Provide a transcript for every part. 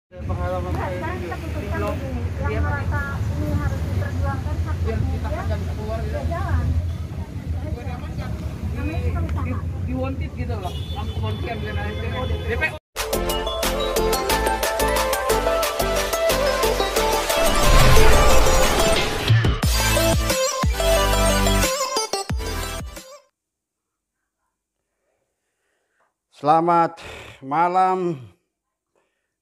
Pengalaman Enggak, saya sekarang di kita putuskan blog begini, dia yang merasa ini harus diperjuangkan hak biar kita dia, akan keluar ya gitu. jalan. Di, Namanya juga usaha. di wanted gitu loh. Langsung konsian dengan DPO. Selamat malam.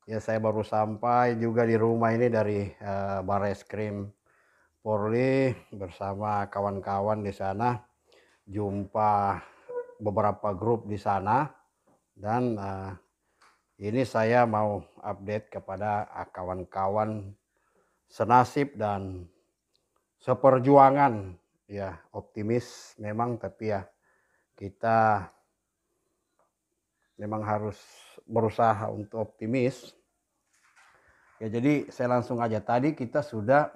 Ya, saya baru sampai juga di rumah ini dari Bareskrim Polri bersama kawan-kawan di sana. Jumpa beberapa grup di sana dan ini saya mau update kepada kawan-kawan senasib dan seperjuangan. Ya, optimis memang, tapi ya kita memang harus berusaha untuk optimis. Ya, jadi saya langsung aja, tadi kita sudah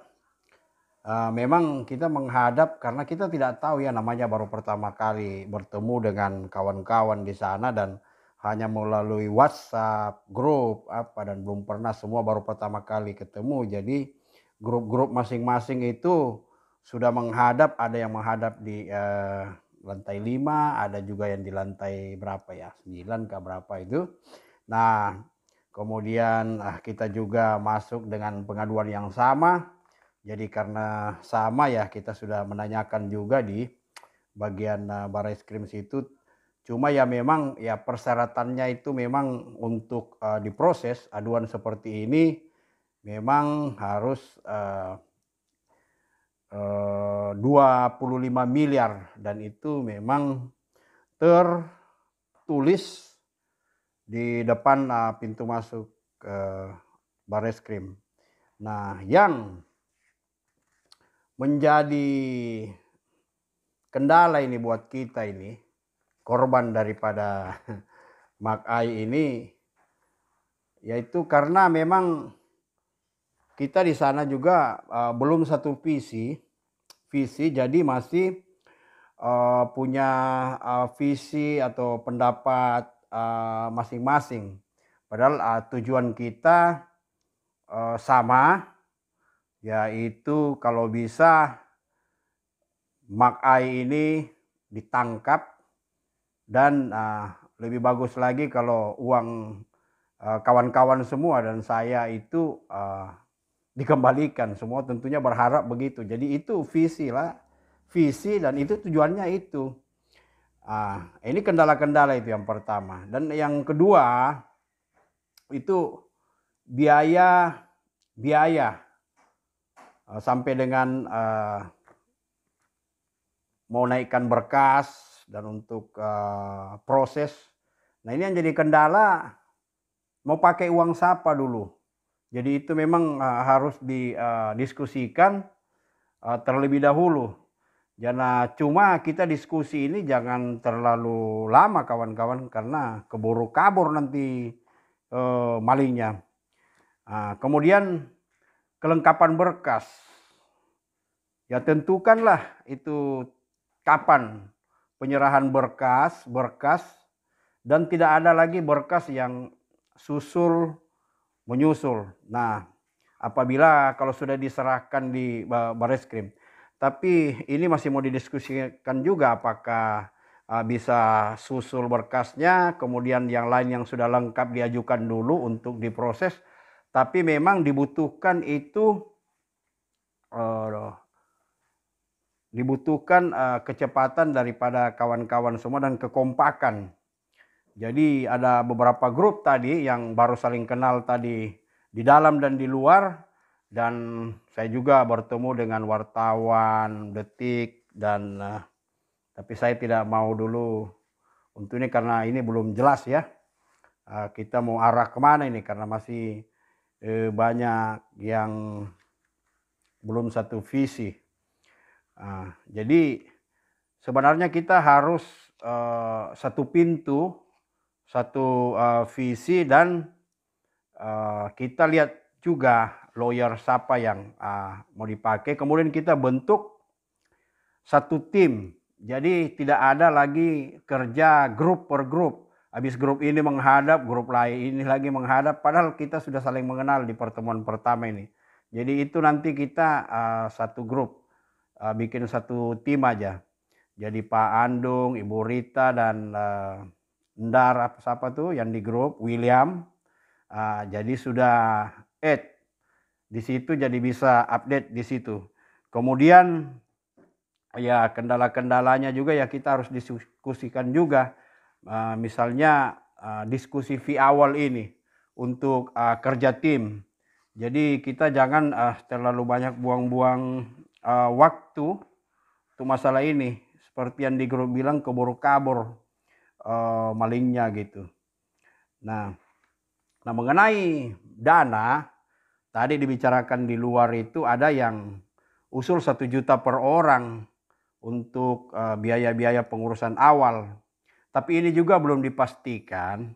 memang kita menghadap karena kita tidak tahu ya, namanya baru pertama kali bertemu dengan kawan-kawan di sana dan hanya melalui WhatsApp grup apa, dan belum pernah, semua baru pertama kali ketemu. Jadi grup-grup masing-masing itu sudah menghadap, ada yang menghadap di lantai 5, ada juga yang di lantai berapa ya, 9 ke berapa itu. Nah, kemudian kita juga masuk dengan pengaduan yang sama. Jadi karena sama ya, kita sudah menanyakan juga di bagian Bareskrim situ. Cuma ya memang ya persyaratannya itu memang untuk diproses aduan seperti ini memang harus 25 miliar, dan itu memang tertulis di depan pintu masuk ke Bareskrim. Nah, yang menjadi kendala ini buat kita ini, korban daripada Mak Ai ini, yaitu karena memang kita di sana juga belum satu visi, jadi masih punya visi atau pendapat masing-masing. Padahal tujuan kita sama, yaitu kalau bisa Mak Ai ini ditangkap, dan lebih bagus lagi kalau uang kawan-kawan semua dan saya itu dikembalikan semua, tentunya berharap begitu. Jadi itu visi lah, visi, dan itu tujuannya itu. Ini kendala-kendala itu yang pertama. Dan yang kedua itu biaya sampai dengan mau naikkan berkas dan untuk proses. Nah, ini yang jadi kendala, mau pakai uang siapa dulu. Jadi itu memang harus didiskusikan terlebih dahulu. Jangan cuma kita diskusi ini jangan terlalu lama kawan-kawan, karena keburu kabur nanti malingnya. Kemudian kelengkapan berkas. Ya, tentukanlah itu kapan penyerahan berkas, dan tidak ada lagi berkas yang susul menyusul. Nah, apabila kalau sudah diserahkan di Bareskrim, tapi ini masih mau didiskusikan juga apakah bisa susul berkasnya, kemudian yang lain yang sudah lengkap diajukan dulu untuk diproses. Tapi memang dibutuhkan itu kecepatan daripada kawan-kawan semua dan kekompakan. Jadi ada beberapa grup tadi yang baru saling kenal tadi di dalam dan di luar, dan saya juga bertemu dengan wartawan Detik, dan tapi saya tidak mau dulu untuk ini karena ini belum jelas ya, kita mau arah kemana ini, karena masih banyak yang belum satu visi. Jadi sebenarnya kita harus satu pintu, satu visi, dan kita lihat juga lawyer siapa yang mau dipakai. Kemudian kita bentuk satu tim. Jadi tidak ada lagi kerja grup per grup. habis grup ini menghadap, grup lain ini lagi menghadap, padahal kita sudah saling mengenal di pertemuan pertama ini. Jadi itu nanti kita satu grup, bikin satu tim aja. Jadi Pak Andung, Ibu Rita, dan Ndar siapa tuh yang di grup, William. Jadi sudah add di situ, jadi bisa update di situ. Kemudian ya kendala-kendalanya juga ya kita harus diskusikan juga. Misalnya diskusi awal ini untuk kerja tim. Jadi kita jangan terlalu banyak buang-buang waktu untuk masalah ini. Seperti yang di grup bilang, keburu-kabur malingnya gitu. Nah mengenai dana, tadi dibicarakan di luar itu ada yang usul 1 juta per orang untuk biaya-biaya pengurusan awal. Tapi ini juga belum dipastikan,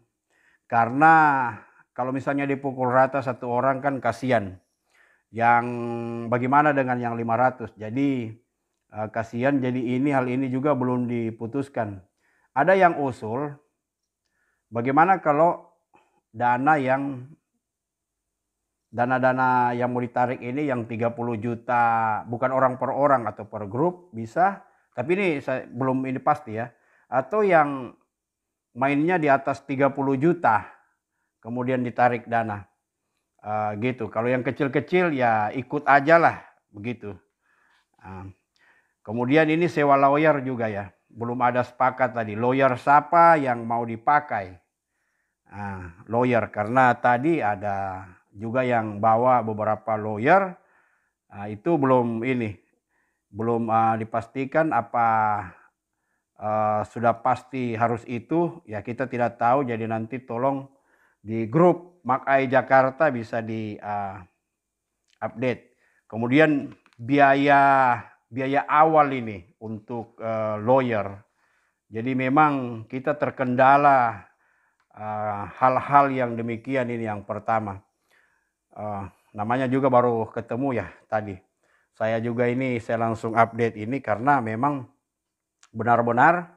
karena kalau misalnya dipukul rata 1 orang kan kasihan. Yang bagaimana dengan yang 500? Jadi kasihan, jadi hal ini juga belum diputuskan. Ada yang usul, bagaimana kalau dana yang mau ditarik ini yang 30 juta, bukan orang per orang atau per grup, bisa. Tapi ini belum ini pasti ya. Atau yang mainnya di atas 30 juta, kemudian ditarik dana. Gitu. Kalau yang kecil-kecil ya ikut aja lah, begitu. Kemudian ini sewa lawyer juga ya. Belum ada sepakat tadi. Lawyer siapa yang mau dipakai? Lawyer, karena tadi ada juga yang bawa beberapa lawyer, itu belum dipastikan apa sudah pasti harus itu, ya kita tidak tahu. Jadi nanti tolong di grup Makai Jakarta bisa di update. Kemudian biaya awal ini untuk lawyer. Jadi memang kita terkendala hal-hal yang demikian. Ini yang pertama. Namanya juga baru ketemu ya tadi. Saya juga saya langsung update ini karena memang benar-benar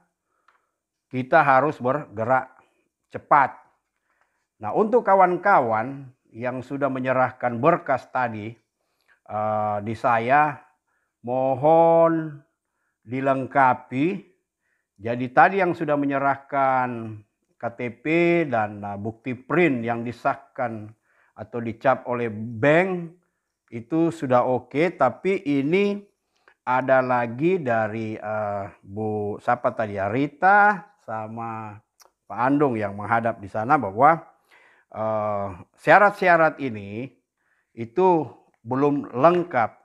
kita harus bergerak cepat. Nah, untuk kawan-kawan yang sudah menyerahkan berkas tadi di saya, mohon dilengkapi. Jadi tadi yang sudah menyerahkan KTP dan bukti print yang disahkan atau dicap oleh bank itu sudah oke, tapi ini ada lagi dari Bu siapa tadi ya, Rita sama Pak Andung yang menghadap di sana, bahwa syarat-syarat ini itu belum lengkap.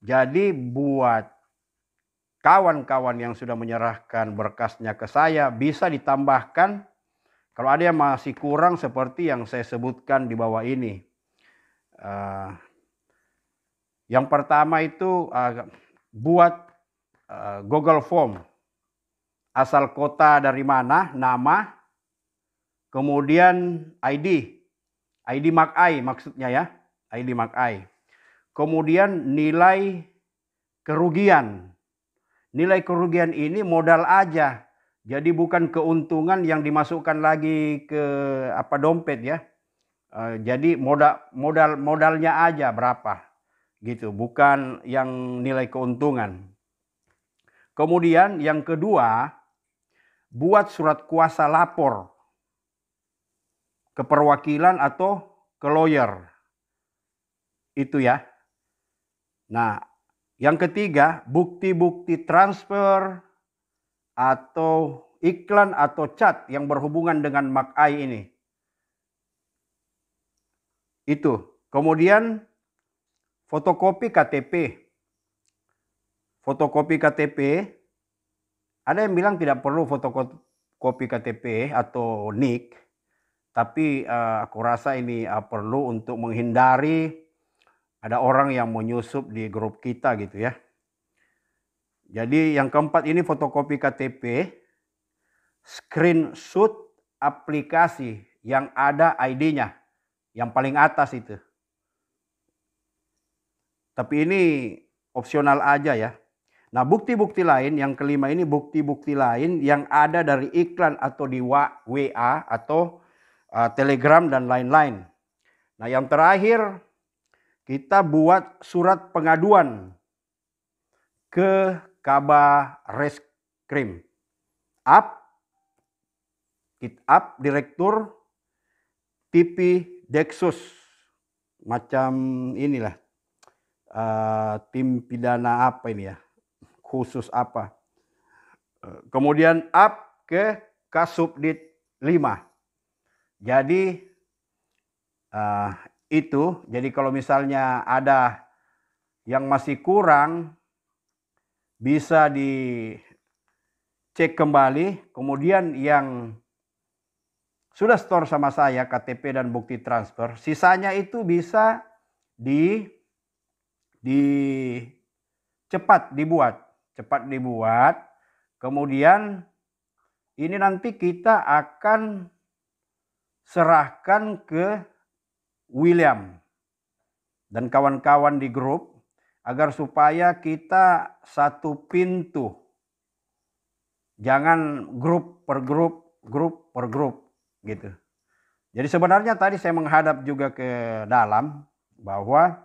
Jadi buat kawan-kawan yang sudah menyerahkan berkasnya ke saya, bisa ditambahkan kalau ada yang masih kurang seperti yang saya sebutkan di bawah ini. Yang pertama itu buat Google Form. Asal kota dari mana, nama, kemudian ID Makai maksudnya ya, ID Makai. Kemudian nilai kerugian. Nilai kerugian ini modal aja. Jadi bukan keuntungan yang dimasukkan lagi ke dompet ya. Jadi modalnya aja berapa gitu, bukan yang nilai keuntungan. Kemudian yang kedua, buat surat kuasa lapor ke perwakilan atau ke lawyer. Itu ya. Nah, yang ketiga, bukti-bukti transfer atau iklan atau cat yang berhubungan dengan Makai ini. Itu. Kemudian fotokopi KTP. Fotokopi KTP, ada yang bilang tidak perlu fotokopi KTP atau NIK, tapi aku rasa ini perlu untuk menghindari ada orang yang menyusup di grup kita gitu ya. Jadi yang keempat ini fotokopi KTP, screenshot aplikasi yang ada ID-nya, yang paling atas itu. Tapi ini opsional aja ya. Nah, bukti-bukti lain yang kelima ini bukti-bukti lain yang ada dari iklan atau di WA atau Telegram dan lain-lain. Nah, yang terakhir kita buat surat pengaduan ke Kabareskrim. Direktur TV Deksus. Macam inilah. Tim pidana apa ini ya? Khusus apa. Kemudian ke Kasubdit 5. Jadi itu. Jadi kalau misalnya ada yang masih kurang, bisa dicek kembali. Kemudian yang sudah store sama saya KTP dan bukti transfer, sisanya itu bisa cepat dibuat. Kemudian ini nanti kita akan serahkan ke William dan kawan-kawan di grup agar supaya kita satu pintu. Jangan grup per grup gitu. Jadi sebenarnya tadi saya menghadap juga ke dalam bahwa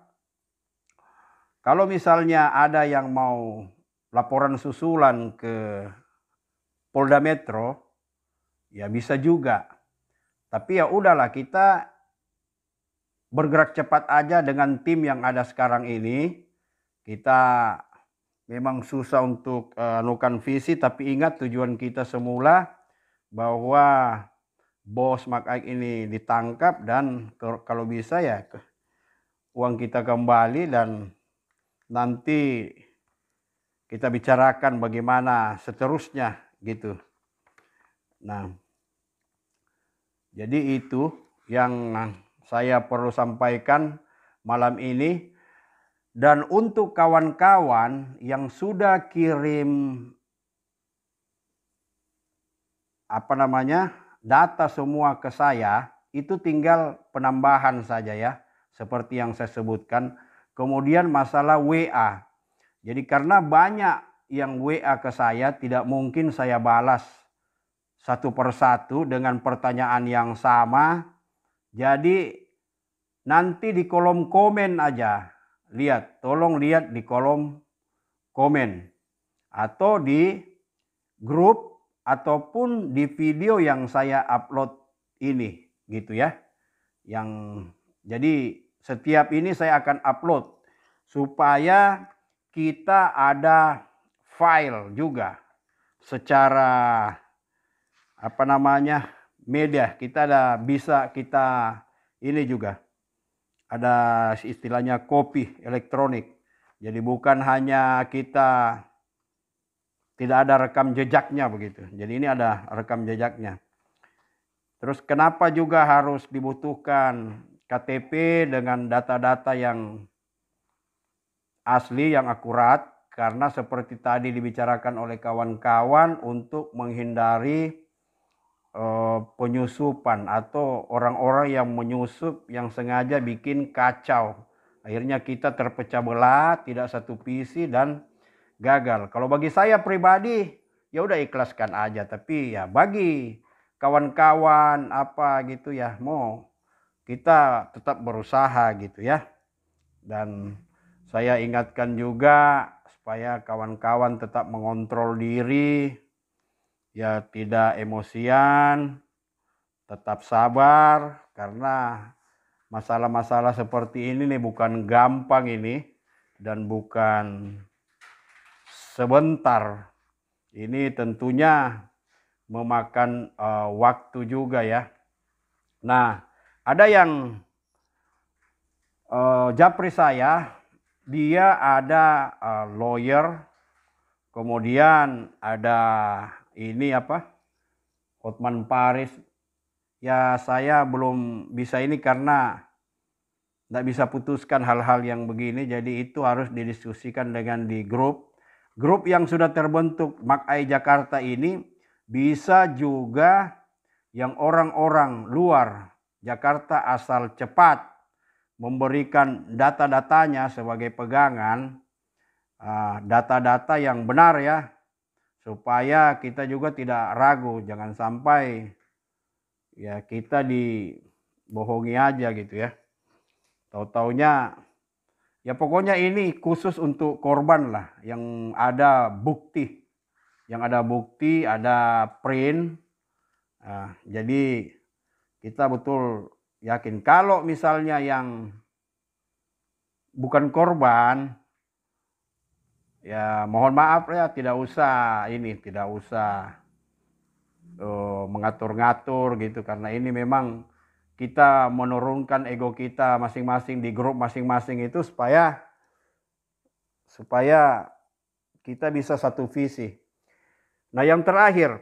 kalau misalnya ada yang mau laporan susulan ke Polda Metro, ya bisa juga. Tapi ya udahlah, kita bergerak cepat aja dengan tim yang ada sekarang ini. Kita memang susah untuk anukan visi, tapi ingat tujuan kita semula bahwa bos Mark Ike ini ditangkap dan kalau bisa ya uang kita kembali dan nanti kita bicarakan bagaimana seterusnya gitu. Nah, jadi itu yang saya perlu sampaikan malam ini. Dan untuk kawan-kawan yang sudah kirim data semua ke saya, itu tinggal penambahan saja ya, seperti yang saya sebutkan. Kemudian masalah WA. Jadi karena banyak yang WA ke saya, tidak mungkin saya balas satu persatu dengan pertanyaan yang sama. Jadi nanti di kolom komen aja, tolong lihat di kolom komen atau di grup ataupun di video yang saya upload ini gitu ya. Jadi setiap ini saya akan upload supaya kita ada file juga secara media. Kita ini juga ada istilahnya copy elektronik. Jadi bukan hanya kita tidak ada rekam jejaknya begitu. Jadi ini ada rekam jejaknya. Terus kenapa juga harus dibutuhkan KTP dengan data-data yang asli, yang akurat? Karena seperti tadi dibicarakan oleh kawan-kawan untuk menghindari penyusupan atau orang-orang yang menyusup yang sengaja bikin kacau. Akhirnya kita terpecah belah, tidak satu visi dan gagal. Kalau bagi saya pribadi ya udah ikhlaskan aja, tapi ya bagi kawan-kawan gitu ya, mau kita tetap berusaha gitu ya. Dan saya ingatkan juga supaya kawan-kawan tetap mengontrol diri, ya tidak emosian, tetap sabar, karena masalah-masalah seperti ini nih bukan gampang ini dan bukan sebentar. Ini tentunya memakan waktu juga ya. Nah, ada yang japri saya, dia ada lawyer, kemudian ada Hotman Paris. Ya saya belum bisa ini karena tidak bisa putuskan hal-hal yang begini. Jadi itu harus didiskusikan dengan di grup yang sudah terbentuk Mark Eye Jakarta ini. Bisa juga yang orang-orang luar Jakarta asal cepat memberikan data-datanya sebagai pegangan. data-data yang benar ya, supaya kita juga tidak ragu, jangan sampai ya kita dibohongi aja gitu ya. Tahu-taunya ya pokoknya ini khusus untuk korban lah, yang ada bukti, ada print. Jadi kita betul yakin kalau misalnya yang bukan korban, ya mohon maaf ya, tidak usah mengatur-ngatur gitu, karena ini memang kita menurunkan ego kita masing-masing di grup masing-masing itu supaya kita bisa satu visi. Nah, yang terakhir,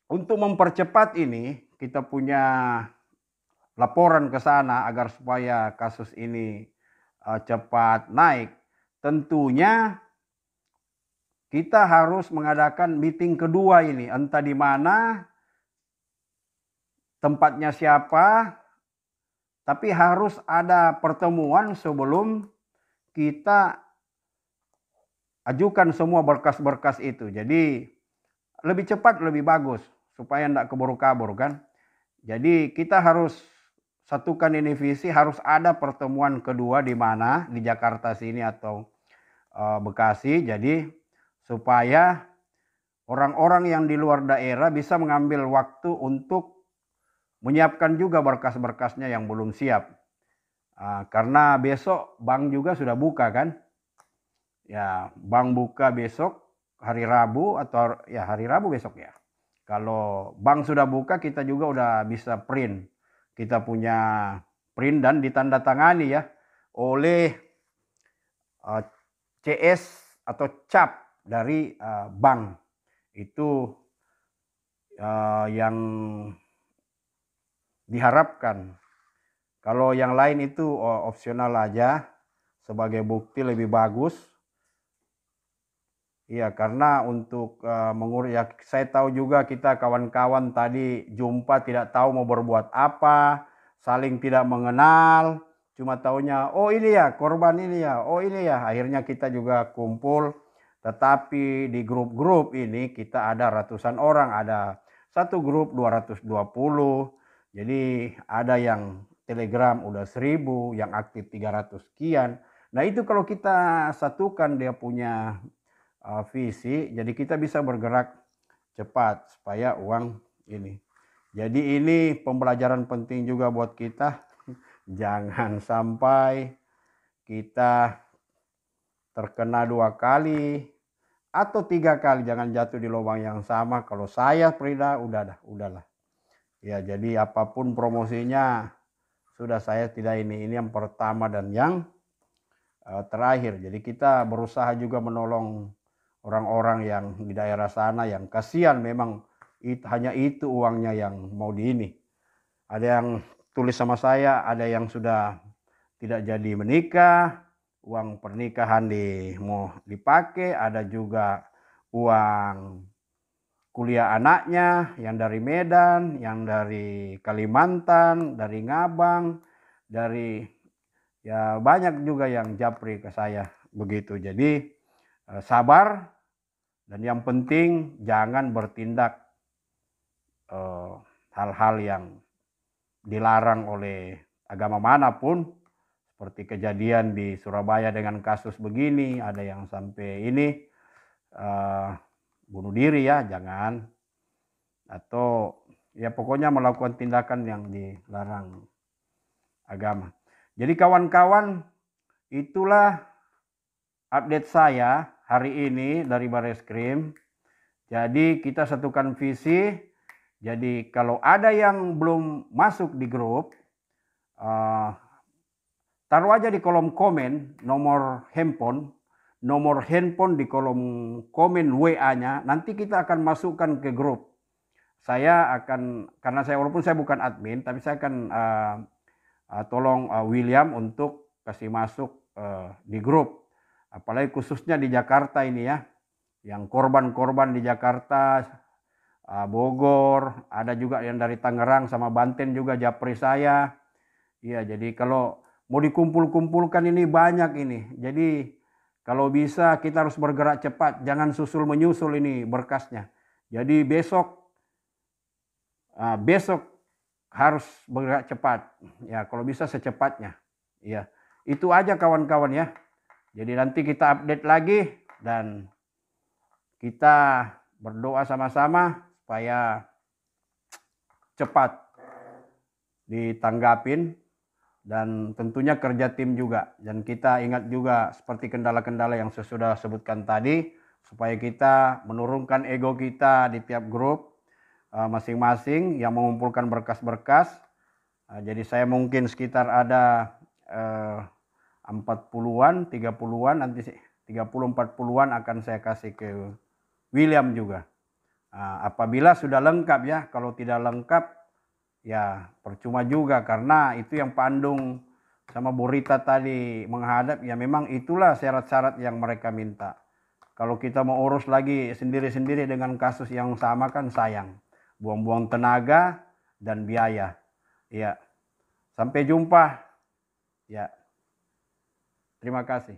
untuk mempercepat ini, kita punya laporan ke sana agar supaya kasus ini cepat naik. Tentunya kita harus mengadakan meeting kedua ini, entah di mana, tempatnya siapa, tapi harus ada pertemuan sebelum kita ajukan semua berkas-berkas itu. Jadi lebih cepat lebih bagus, supaya tidak keburu kabur kan. Jadi kita harus satukan ini visi, harus ada pertemuan kedua di mana, di Jakarta sini atau Bekasi. Jadi supaya orang-orang yang di luar daerah bisa mengambil waktu untuk menyiapkan juga berkas-berkasnya yang belum siap. Karena besok bank juga sudah buka kan. Ya, bank buka besok hari Rabu atau ya hari Rabu besok ya. Kalau bank sudah buka, kita juga udah bisa print. Kita punya print dan ditandatangani ya oleh CS atau cap dari bank. Itu yang diharapkan. Kalau yang lain itu opsional aja, sebagai bukti lebih bagus. Iya, karena untuk mengurus ya, saya tahu juga kita kawan-kawan tadi jumpa tidak tahu mau berbuat apa, saling tidak mengenal, cuma taunya oh ini ya korban ini ya, oh ini ya. Akhirnya kita juga kumpul, tetapi di grup-grup ini kita ada ratusan orang, ada satu grup 220, jadi ada yang Telegram udah 1000, yang aktif 300 sekian. Nah itu kalau kita satukan dia punya visi, jadi kita bisa bergerak cepat supaya uang ini. Jadi ini pembelajaran penting juga buat kita. Jangan sampai kita terkena 2 kali atau 3 kali, jangan jatuh di lubang yang sama. Kalau saya Frida udahlah. Ya jadi apapun promosinya sudah, saya tidak ini yang pertama dan yang terakhir. Jadi kita berusaha juga menolong orang-orang yang di daerah sana yang kasihan, memang hanya itu uangnya yang mau di ini. Ada yang tulis sama saya, ada yang sudah tidak jadi menikah, uang pernikahan mau dipakai, ada juga uang kuliah anaknya yang dari Medan, yang dari Kalimantan, dari Ngabang, dari ya banyak juga yang japri ke saya begitu. Jadi sabar, dan yang penting jangan bertindak hal-hal yang dilarang oleh agama manapun, seperti kejadian di Surabaya dengan kasus begini, ada yang sampai ini bunuh diri ya, jangan, atau ya pokoknya melakukan tindakan yang dilarang agama. Jadi kawan-kawan, itulah update saya hari ini dari Bareskrim. Jadi kita satukan visi. Jadi kalau ada yang belum masuk di grup, taruh aja di kolom komen nomor handphone di kolom komen WA-nya. Nanti kita akan masukkan ke grup. Saya akan, karena saya walaupun saya bukan admin, tapi saya akan tolong William untuk kasih masuk di grup. Apalagi khususnya di Jakarta ini ya, yang korban-korban di Jakarta, Bogor, ada juga yang dari Tangerang sama Banten juga japri saya. Iya, jadi kalau mau dikumpul-kumpulkan ini banyak ini. Jadi Kalau bisa kita harus bergerak cepat, jangan susul menyusul ini berkasnya. Jadi besok harus bergerak cepat. Ya, kalau bisa secepatnya. Ya, itu aja kawan-kawan ya. Jadi nanti kita update lagi dan kita berdoa sama-sama supaya cepat ditanggapin. Dan tentunya kerja tim juga. Dan kita ingat juga seperti kendala-kendala yang saya sudah sebutkan tadi. Supaya kita menurunkan ego kita di tiap grup masing-masing yang mengumpulkan berkas-berkas. Jadi saya mungkin sekitar ada 40-an, 30-an, nanti 30-40-an akan saya kasih ke William juga. Apabila sudah lengkap ya, kalau tidak lengkap ya percuma juga, karena itu yang Pandung sama Borita tadi menghadap, ya memang itulah syarat-syarat yang mereka minta. Kalau kita mau urus lagi sendiri-sendiri dengan kasus yang sama kan sayang, buang-buang tenaga dan biaya. Ya, sampai jumpa. Ya, terima kasih.